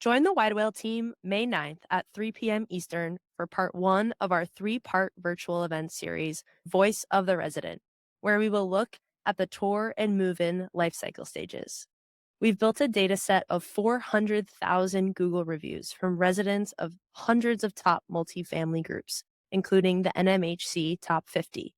Join the Wide Whale team May 9th at 3 p.m. Eastern for part 1 of our 3-part virtual event series, Voice of the Resident, where we will look at the tour and move-in lifecycle stages. We've built a data set of 400,000 Google reviews from residents of hundreds of top multifamily groups, including the NMHC Top 50.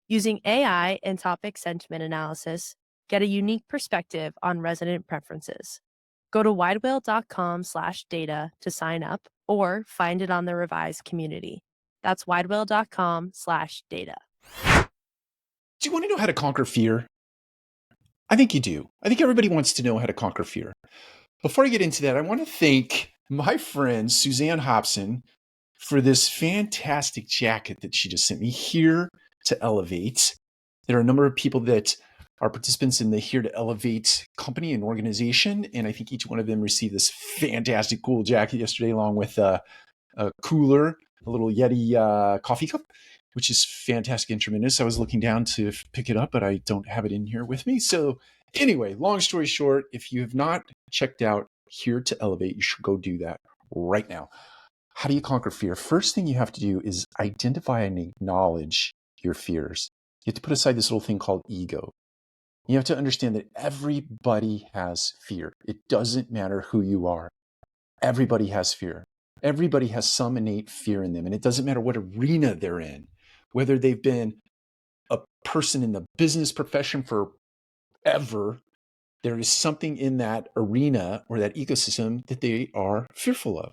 Using AI and topic sentiment analysis, get a unique perspective on resident preferences. Go to widewhale.com/data to sign up or find it on the revised community. That's widewhale.com/data. Do you want to know how to conquer fear? I think you do. I think everybody wants to know how to conquer fear. Before I get into that, I want to thank my friend Suzanne Hopson for this fantastic jacket that she just sent me, Here to Elevate. There are a number of people that are participants in the Here to Elevate company and organization, and I think each one of them received this fantastic cool jacket yesterday, along with a cooler, a little Yeti coffee cup, which is fantastic and tremendous. I was looking down to pick it up, but I don't have it in here with me. So anyway, long story short, if you have not checked out Here to Elevate, you should go do that right now. How do you conquer fear? First thing you have to do is identify and acknowledge your fears. You have to put aside this little thing called ego. You have to understand that everybody has fear. It doesn't matter who you are. Everybody has fear. Everybody has some innate fear in them. And it doesn't matter what arena they're in, whether they've been a person in the business profession forever, there is something in that arena or that ecosystem that they are fearful of.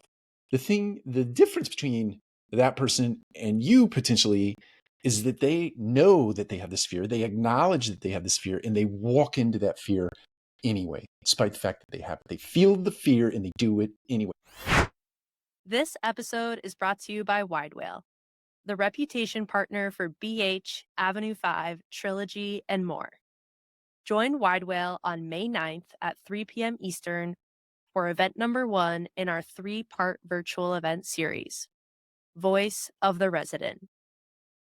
The difference between that person and you potentially is that they know that they have this fear, they acknowledge that they have this fear, and they walk into that fear anyway, despite the fact that they have it. They feel the fear and they do it anyway. This episode is brought to you by Wide Whale, the reputation partner for BH, Avenue 5, Trilogy, and more. Join Wide Whale on May 9th at 3 p.m. Eastern for event number 1 in our 3-part virtual event series, Voice of the Resident.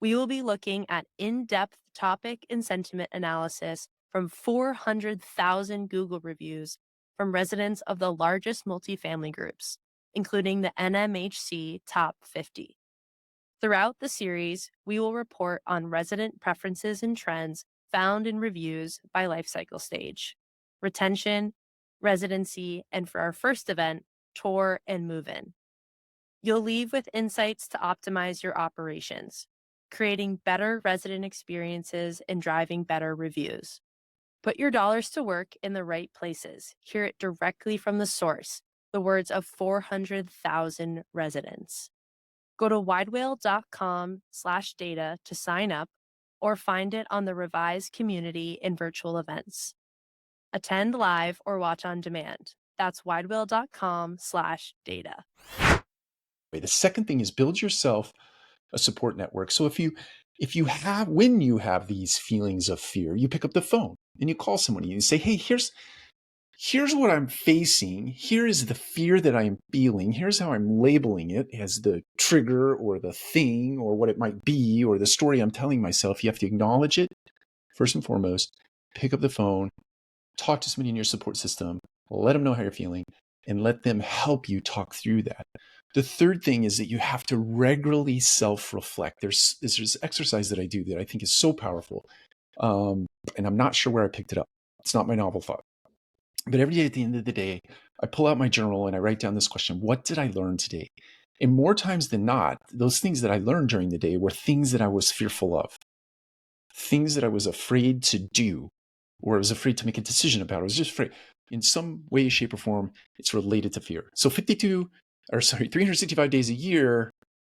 We will be looking at in-depth topic and sentiment analysis from 400,000 Google reviews from residents of the largest multifamily groups, including the NMHC Top 50. Throughout the series, we will report on resident preferences and trends found in reviews by lifecycle stage, retention, residency, and for our first event, tour and move-in. You'll leave with insights to optimize your operations, creating better resident experiences and driving better reviews. Put your dollars to work in the right places. Hear it directly from the source, the words of 400,000 residents. Go to widewhale.com/data to sign up or find it on the revised community in virtual events. Attend live or watch on demand. That's widewhale.com/data. The second thing is build yourself a support network. So when you have these feelings of fear, you pick up the phone and you call someone and you say, hey, here's what I'm facing. Here is the fear that I am feeling. Here's how I'm labeling it as the trigger or the thing or what it might be or the story I'm telling myself. You have to acknowledge it first and foremost, pick up the phone, talk to somebody in your support system, let them know how you're feeling, and let them help you talk through that. The third thing is that you have to regularly self-reflect. There's this exercise that I do that I think is so powerful. And I'm not sure where I picked it up. It's not my novel thought. But every day at the end of the day, I pull out my journal and I write down this question: what did I learn today? And more times than not, those things that I learned during the day were things that I was fearful of, things that I was afraid to do, or I was afraid to make a decision about. I was just afraid. In some way, shape, or form, it's related to fear. So 365 days a year,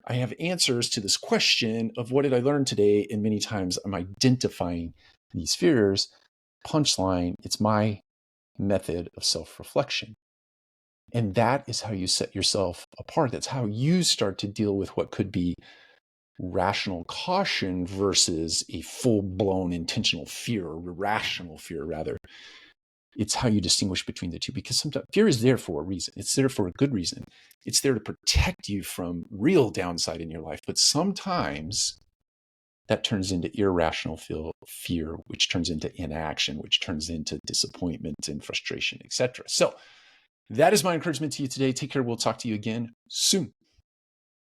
I have answers to this question of what did I learn today? And many times I'm identifying these fears. Punchline, it's my method of self-reflection. And that is how you set yourself apart. That's how you start to deal with what could be rational caution versus a full-blown intentional fear, or irrational fear, rather. It's how you distinguish between the two, because sometimes fear is there for a reason. It's there for a good reason. It's there to protect you from real downside in your life. But sometimes that turns into irrational fear, which turns into inaction, which turns into disappointment and frustration, etc. So That is my encouragement to you today. Take care. We'll talk to you again soon.